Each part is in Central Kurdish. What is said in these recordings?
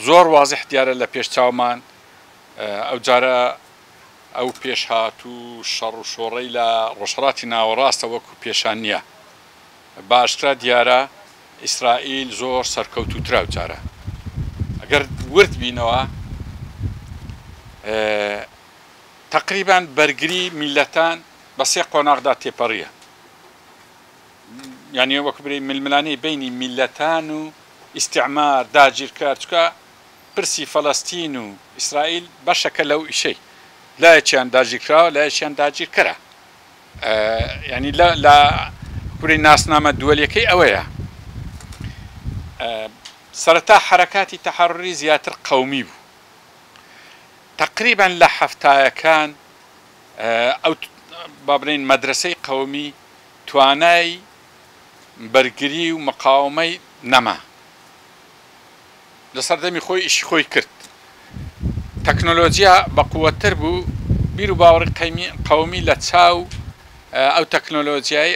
زۆر وازح دیارە لە پێش چاومان ئەو جارە ئەو پێشهات و شەڕ و شۆڕەی لە ڕۆژهەڵاتی ناوەڕاستە وەکو پێشان نییە باشترا دیارە ئیسرائیل زۆر سەرکەوتووترا و جارە ئەگەر ورد بینەوە تقریبان بەرگری میلەتان بە سێ قۆناغدا تێپەڕیە یعنی وەکو برێ ململانەی بینی میلەتان و ئیستیعمار داگیرکار چکە پرسی فەڵەستین و ئیسرائیل بەشەکە لەو ئیشەی لایەکیان داگیرکراوە لایەکیان داگیرکەرە ینی لە کوری ناسنامە دووەلیەکەی ئەوەیە سەرەتا حرەکاتی تەحەڕوری زیاتر قەومی بوو تقریبا لە هەفتایەکان ئەو با بڵێن مەدرسەی قەومی توانای بەرگری و مقاومەی نەما لە سەردەمی خۆی ئیشی خۆی کرد تەکنۆلۆجیا بەقووەتر بوو بیر و باوەڕی قەومی لە چاو ئەو تەکنۆلۆجیای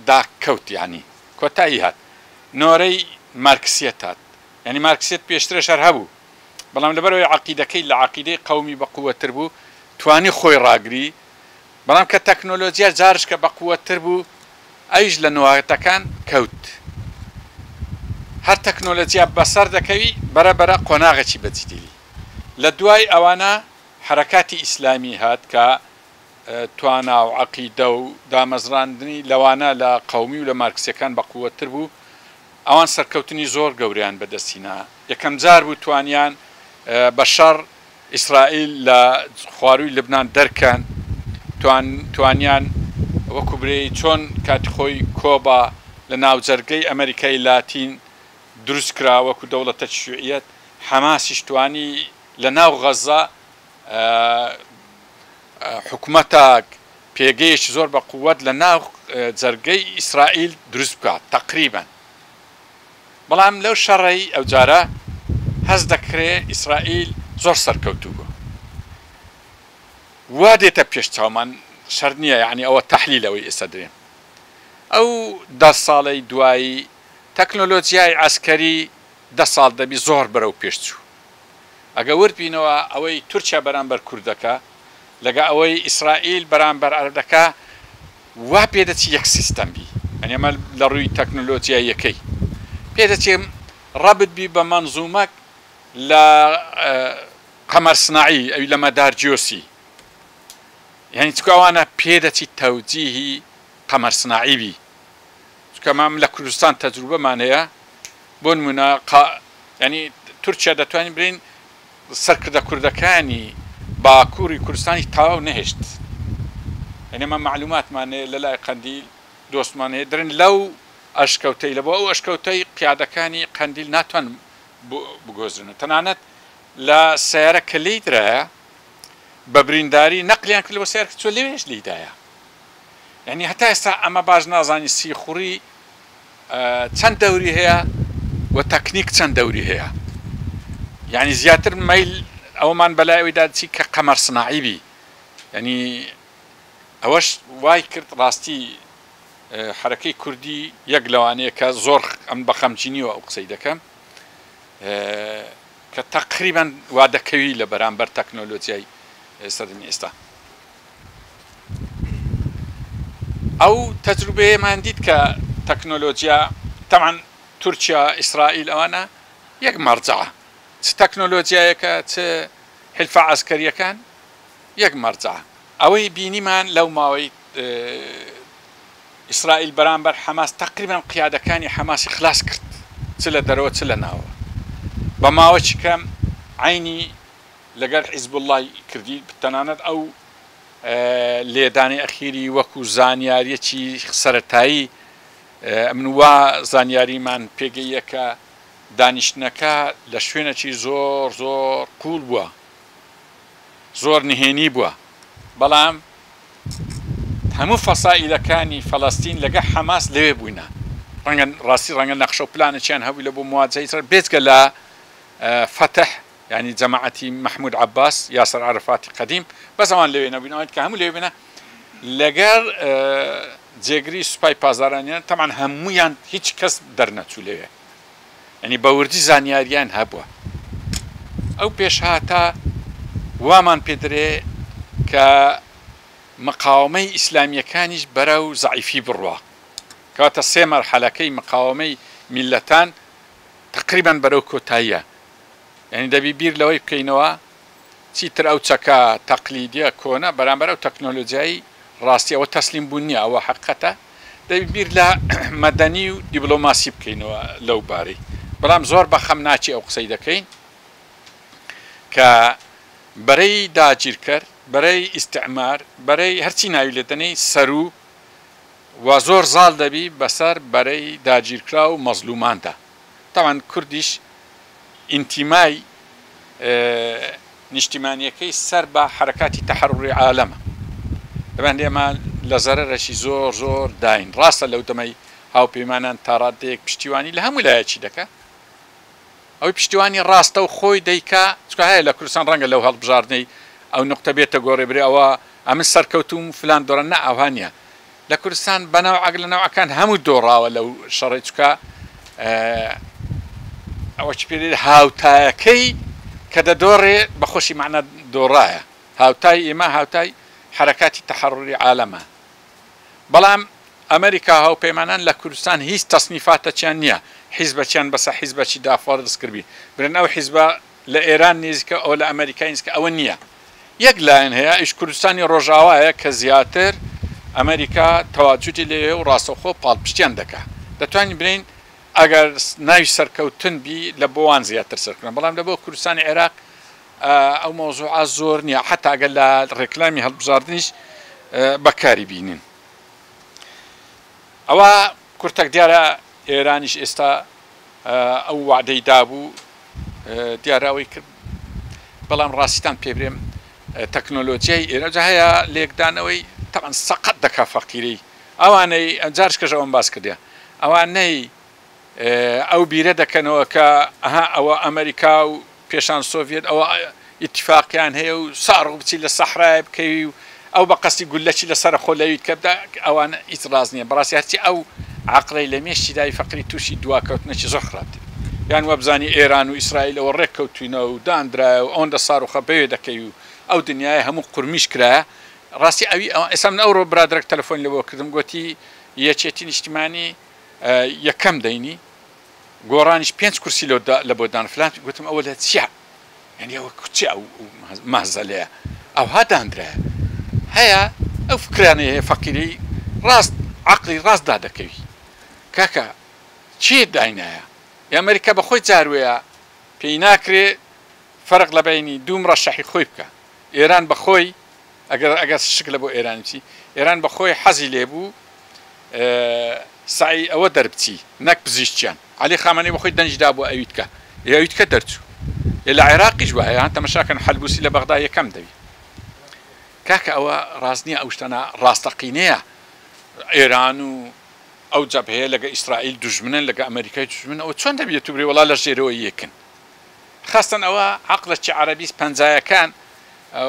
داکەوت ینی کۆتایی هات نۆرەی مارکسیەت هات ینی مارکسیەت پێشترە شەر هەبوو بەڵام لەبەرەوەی عەقیدەکەی لە عەقیدەی قەومی بەقووەتر بوو توانی خۆی ڕاگری بەڵام کە تەکنۆلۆجیا جارش کە بەقووەتر بوو ئەویش لە نوێتەکان کەوت هەر تەکنۆلۆجیا بەسەر دەکەوی بەرەبەرە قۆناغێکی بەجددی لە دوای ئەوانە حرەکاتی ئیسلامی هات کە توانا و عەقیدە و دامەزراندنی لەوانە لە قەومی و لە مارکسیەکان بەقووەتر بوو ئەوان سەرکەوتنی زۆر گەوریان بەدەستینا یەکەم جار بوو توانیان بە شەڕ ئیسرائیل لە خواروی لبنان دەرکەن توانیان وەکو برێ چۆن کاتی خۆی کۆبا لە ناوجەرگەی ئەمریکای لاتین دروست کرا وەکو دەوڵەتە شیوعیەت حەماسیش توانی لە ناو غەزا حکوومەتە پێگەیەکی زۆر بە قووەت لە ناو جەرگەی ئیسرائیل دروست بکات تقریبا بەڵام لەو شەڕەی ئەو جارە هەز دەکرێت ئیسرائیل زۆر سەرکەوتوو بوو وا دێتە پێش چاومان شەر نییە یعنی ئەوە تەحلیلەوەی ئێستا درێن ئەو 10 ساڵەی دوایی تەکنۆلۆجیای عەسکەری 10 ساڵ دەبی زۆر بەرەو پێشچوو ئەگە ورد بینەوە ئەوەی تورکیا بەرامبەر کوردەکە لەگە ئەوەی ئیسرائیل بەرامبەر عەرەبەکە وا پێدەچی یەک سیستەم بی ئەمە لە ڕووی تەکنۆلۆجیای یەکەی پێدەچێ ڕەبت بی بە مەنزومەک لە قەمەر سناعی ئەوی لە مەدار جیۆسی یعنی چکە ئەوانە پێدەچی تەوجیهی قەمەر سناعی بی چکە مام لە کوردستان تەجروبەمان هەیە بۆ نمونە ینی تورکیا دەتوانین برین سەرکردە کوردەکانی باکووری کوردستانی تەواو نەهێشت یعنی ئەمە معلوماتمان هەیە لە لای قەندیل دۆستمان هەیە درن لەو ئەشکەوتەی لە بۆ ئەو ئەشکەوتەی قیادەکانی قەندیل ناتوان بگۆزرن تەنانەت لە سیارە کە لێیدرایە بە برینداری نەقلیان کرد لەوە سیارکە چۆ لەوێش لێیدایە یعنی هەتا ئێستا ئەمە باش نازانی سیخوڕی چەند دەوری هەیە و تەکنیک چەند دەوری هەیە یعنی زیاتر مەیل ئەومان بەلایەوەیدا چی کە قەمەر سناعی بی یعنی ئەوەش وای کرد ڕاستی حرەکەی کوردی یەک لەوانەیە کە زۆر ئەم بە خەمجینیەوە ئەو قسەی دەکەم کە تقریبا وا دەکەوی لە بەرامبەر تەکنۆلۆجیای سەردەمی ئێستا ئەو تەجروبەیەمان دیت کە تەکنۆلۆجیا تەمان تورکیا ئیسرائیل ئەوانە یەک مەرجەعە چ تەکنۆلۆجیایەکە چ حلفە عەسکەریەکان یەک مەرجەعە ئەوەی بینیمان لەو ماوەی ئیسرائیل بەرامبەر حەماس تقریبا قیادەکانی حەماسی خلاص کرد چ لە دەرەوە چ لە ناوە بە ماوەی کەم عینی لەگەر حیزب الله کردی تەنانەت ئەو لێدانی ئەخیری وەکو زانیاریەکی سەرەتایی من وا زانیاریمان پێگەیە کە دانیشتنەکە لە شوێنێکی زۆر زۆر قوڵ بووە زۆر نهێنی بووە بەڵام هەموو فەسائیلەکانی فەڵەستین لەگە حەماس لەوێ بووینە ڕەنگە ڕاستی ڕەنگە نەخشە و پلانێکیان هەبووی لە بۆ مواجهەی بێجگە لە فتح يعني جماعتي محمود عباس ياسر عرفاتي قديم بس اوان لوينا بينا كهمو لوينا لەگەر جێگری سوپای پازارانیان تەمان هەموویان هیچ کەس دەرنەچوو لێوێ ینی بەوردی زانیاریان هەبووە ئەو پێشهاتە وامان پێدرێ کە مقاومەی ئیسلامیەکانیش بەرەو زعیفی بڕوە کەواتە سێ مەرحەلەکەی مقاومەی میلەتان تقریبا بەرەو کۆتاییە یعنی دەبی بیر لەوەی بکەینەوە چیتر ئەو چەکە تەقلیدیە کۆنە بەرامبەر ئەو تەکنۆلۆژیایی ڕاستی ئەوە تەسلیم بوون نییە ئەوە حقەتە دەبی بیر لە مەدەنی و دیبلۆماسی بکەینەوە لەو بارەی بەڵام زۆر بە خەم ناچی ئەو قسەی دەکەین کە بەرەی داگیرکرد بەرەی ئیستعمار بەرەی هەرچی ناوی لێ دەنەی سەر و زۆر زاڵ دەبی بەسەر بەرەی داگیرکرا و مەزلوماندا تاوان کوردیش ئینتیمای نیشتیمانیەکەی سەر بە حرەکاتی تەحەڕوری عالەمە دەبێت ئێمە لە زەرەرەشی زۆر زۆر داین ڕاستە لەو دەمەی هاوپەیمانان تا ڕادەیەک پشتیوانی لە هەموو لایەکی دەکە ئەوی پشتیوانی ڕاستە و خۆی دەیکا چکە هەیە لە کوردستان ڕەنگە لەو هەڵبژاردنەی ئەو نقطە بێتە گۆڕێبرێ ئەوە ئەمن سەرکەوتوم فلان دۆڕە نە ئەوانە لە کوردستان بەناو عەگل لە نەوەکان هەموو دۆڕاوە لەو شەڕی چکە ئەوە چ پێ هاوتایەکەی کە دەدۆڕێ بەخۆشی معنە دۆڕایە هاوتای ئێمە هاوتای حرەکاتی تەحەڕوری عالەمە بەڵام ئەمریکا هاوپەیمانان لە کوردستان هیچ تەسنیفاتەچیان نییە حیزبەچیان بەسە حیزبەکی دافوار دەستکردبی برن ئەو حیزبە لە ئێران نێزیکە ئەو لە ئەمریکای نزیکە ئەوە نییە یەک لایەن هەیە ئیش کوردستانی ڕۆژاوایە کە زیاتر ئەمریکا تەواجودی لێ و ڕاستەوخۆ پاڵپشتیان دەکا دەتوانین بنین ئەگەر ناوی سەرکەوتن بی لە بۆوان زیاتر سەرکردن بەڵام لە بۆ کوردستانی عێراق ئەو مۆزوعە زۆر نییە حتا ئەگەر لە ڕێکلامی هەڵبژاردنیش بەکاری بینین ئەوە کورتەک دیارە ئێرانیش ئێستا ئەو وعدەی دابوو دیاراوی کرد بەڵام ڕاستیتان پێ برێم تەکنۆلۆجیای ئێرەجا هەیە لێکدانەوەی تەقەن سەقەت دەکا فەقیرەی ئەوانەی جارش کەژەوەم باس کردیا ئەوانەی ئەو بیرە دەکەنەوە کە ئەوە ئەمریکا و پێشان سۆڤێت ئەوە ئیتیفاقیان هەیە و ساڕ بچی لە سەحرای بکەوی و ئەو بە قەستی گولەکی لەسەر خۆلەویت کەدا ئەوانە هیچ ڕاز نییە بەڕاستی هەرچی ئەو عقلەی لە مێشتی دای فەقری تووشی دواکەوتنەکی زۆر خراپتر یان وەبزانی ئێران و ئیسرائیل ئەوە ڕێککەوتوینەوە و دانرایە و ئەوەندە ساڕوخە بەوێ دەکەی و ئەو دنیای هەموو قورمیش کرایە ڕاستی ئەوی ئێستا من ئەوڕۆ برادرێک تەلەفۆن لەبۆ کردم گوتی یەکێتی نیشتیمانی یەکەم دەینی گۆڕانیش 5 کورسی لە بۆ دانفلان گوتم ئەوە لە چیە یعنی ئەوە کوچی ئەو مازە لەیە ئەوها دانرایە هەیە ئەو فکرانەیە هەیە فەقیری ڕاست عقلی ڕاستدا دەکەوی کاکە چی داینایە ئەمریکا بەخۆی جاروەیە پێی ناکرێ فەرق لە بینی دوو مڕەشەحی خۆی بکە ئێران بەخۆی ئەگەر شک لە بۆ ئێرانیچی ئێران بەخۆی حەزی لێبوو سعی ئەوە دەربچی نەک پزیشتیان علی خامنەی بەخۆی دەنجدا بۆ ئەویتکە ئەویتکە دەرچوو لە عێراقیش وایە تەمەشاکەن حەلبوسی لە بەغدا یەکەم دەوی کاکە ئەوە ڕاست نییە ئەو شتانە ڕاستەقینەیە ئێران و ئەو جەبهەیە لەگە ئیسرائیل دوژمنن لەگە ئەمریکای دوژمن ئەوە چۆن دەبێت تو بڕێ وەڵا لە ژێرەوە یەکن خاستن ئەوە عەقڵەکی عەرەبی پەنجایەکان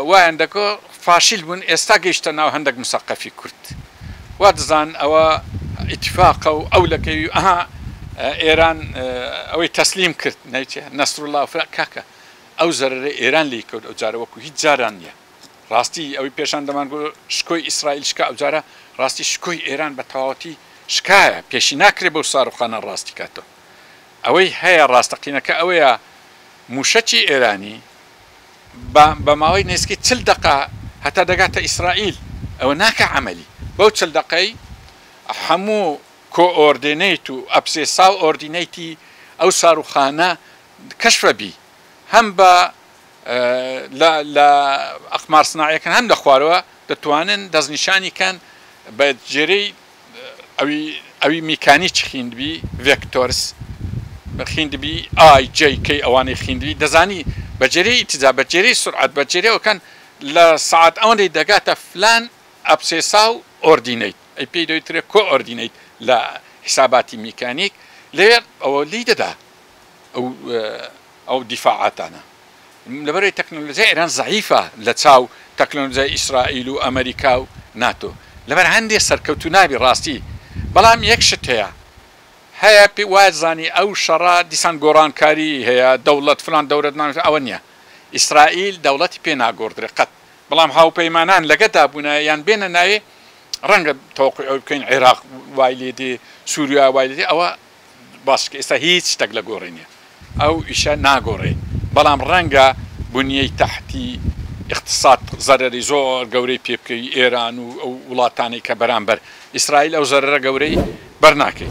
وایان دەکۆ فاشیل بوون ئێستا گەیشتە ناو هەندێک مسەقەفی کورد وا دەزان ئەوە ئیتیفاقە و ئەو لەکەوی ئەها ئێران ئەوەی تەسلیم کرد نەیچێ نەسڕوڵڵا و کاکە ئەو زەرەرە ئێران لی کەوت ئەو جارە وەکو هیچ جاران نییە ڕاستی ئەوەی پێشان دەمان بۆ شکۆی ئیسرائیل شکا ئەو جارە ڕاستی شکۆی ئێران بە تەواوەتی شکایە پێشی ناکرێ بەو ساڕوخانە ڕاستی کاتەوە ئەوەی هەیە ڕاستەقینەکە ئەوەیە موشەکی ئێرانی بە ماوەی نێزکی 40 دقە هەتا دەگاتە ئیسرائیل ئەوە ناکە عەمەلی بەو 40 دقەی هەموو کۆئۆردینەیت و ئەپسێسا و ئۆردینەیتی ئەو ساڕوخانە کەشفەبی هەم بە لە ئەقمار سناعیەکان هەم لە خوارەوە دەتوانن دەستنیشانیکەن بە جێرەی ئەوی میکانیچ خیندبی ڤێکتۆرس خیندبی ئای جێی کەی ئەوانەی خیندوی دەزانی بەجێرەی ئیتیجا بەجێرەی سرعەت بەجێرەوەکەن لە سعات ئەوەندەی دەگاتە فلان ئەپسێسا و ئۆردینەیت ئەی پێی دەوترێت کۆ ئۆردینەیت لە حساباتی میکانیک لەوێ ئەوە لی دەدا ئەو دیفاعاتانە لەبەرەوەی تەکنۆلۆژیای ئێران زەعیفە لە چاو تەکنۆلۆژیای ئیسرائیل و ئەمریکا و ناتۆ لەبەر هەندێک سەرکەوتو نابی ڕاستی بەڵام یەک شت هەیە پێی وایە زانی ئەو شەڕا دیسان گۆڕانکاری هەیە دەوڵەت فلان دەورەت ئەوە نییە ئیسرائیل دەوڵەتی پێ ناگۆڕدرێت قەت بەڵام هاوپەیمانان لەگەدا بوون یان بێنە ناوێ ڕەنگە تەوقع بکەین عێراق وای لێ دێ سووریا وای لێ دێ ئەوە باسکە ئێستا هیچ شتێک لە گۆڕینیە ئەو ئیشە ناگۆڕێ بەڵام ڕەنگە بنیەی تەحتی اقتصاد زەرەری زۆر گەورەی پێ بکەی ئێران و ئەو وڵاتانی کە بەرامبەر ئیسرائیل ئەو زەرەرە گەورەی بەرناکەی